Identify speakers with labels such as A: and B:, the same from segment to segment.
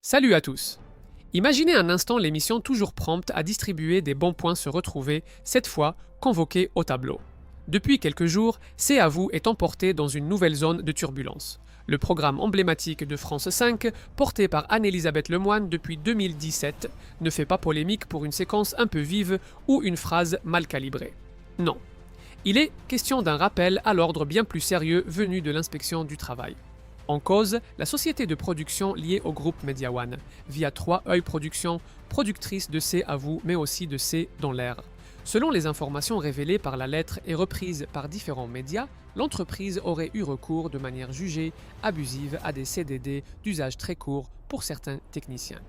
A: Salut à tous. Imaginez un instant l'émission toujours prompte à distribuer des bons points se retrouver, cette fois convoquée au tableau. Depuis quelques jours, C'est à vous est emporté dans une nouvelle zone de turbulence. Le programme emblématique de France 5, porté par Anne-Elisabeth Lemoine depuis 2017, ne fait pas polémique pour une séquence un peu vive ou une phrase mal calibrée. Non. Il est question d'un rappel à l'ordre bien plus sérieux venu de l'inspection du travail. En cause, la société de production liée au groupe Media One, via 3 Œil Productions, productrice de C'est à vous, mais aussi de C'est dans l'air. Selon les informations révélées par la lettre et reprises par différents médias, l'entreprise aurait eu recours de manière jugée abusive à des CDD d'usage très court pour certains techniciens.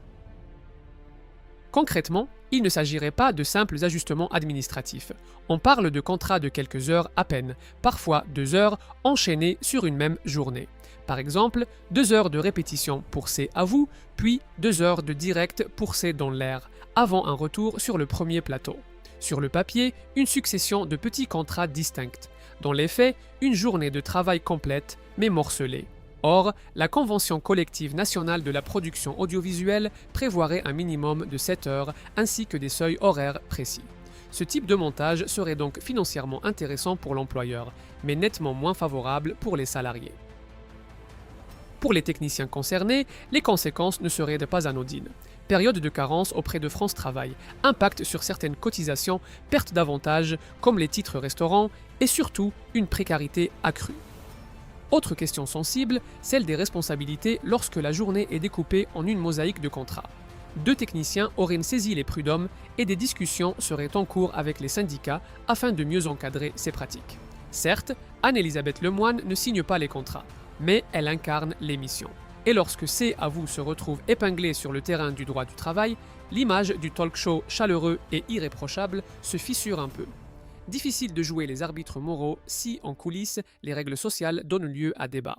A: Concrètement, il ne s'agirait pas de simples ajustements administratifs. On parle de contrats de quelques heures à peine, parfois 2 heures enchaînées sur une même journée. Par exemple, 2 heures de répétition pour C'est à vous, puis 2 heures de direct pour C'est dans l'air, avant un retour sur le premier plateau. Sur le papier, une succession de petits contrats distincts. Dans les faits, une journée de travail complète, mais morcelée. Or, la Convention collective nationale de la production audiovisuelle prévoirait un minimum de 7 heures ainsi que des seuils horaires précis. Ce type de montage serait donc financièrement intéressant pour l'employeur, mais nettement moins favorable pour les salariés. Pour les techniciens concernés, les conséquences ne seraient pas anodines. Période de carence auprès de France Travail, impact sur certaines cotisations, perte d'avantages comme les titres restaurants et surtout une précarité accrue. Autre question sensible, celle des responsabilités lorsque la journée est découpée en une mosaïque de contrats. 2 techniciens auraient saisi les prud'hommes et des discussions seraient en cours avec les syndicats afin de mieux encadrer ces pratiques. Certes, Anne-Elisabeth Lemoine ne signe pas les contrats, mais elle incarne l'émission. Et lorsque C'est à vous se retrouve épinglé sur le terrain du droit du travail, l'image du talk-show chaleureux et irréprochable se fissure un peu. Difficile de jouer les arbitres moraux si, en coulisses, les règles sociales donnent lieu à débat.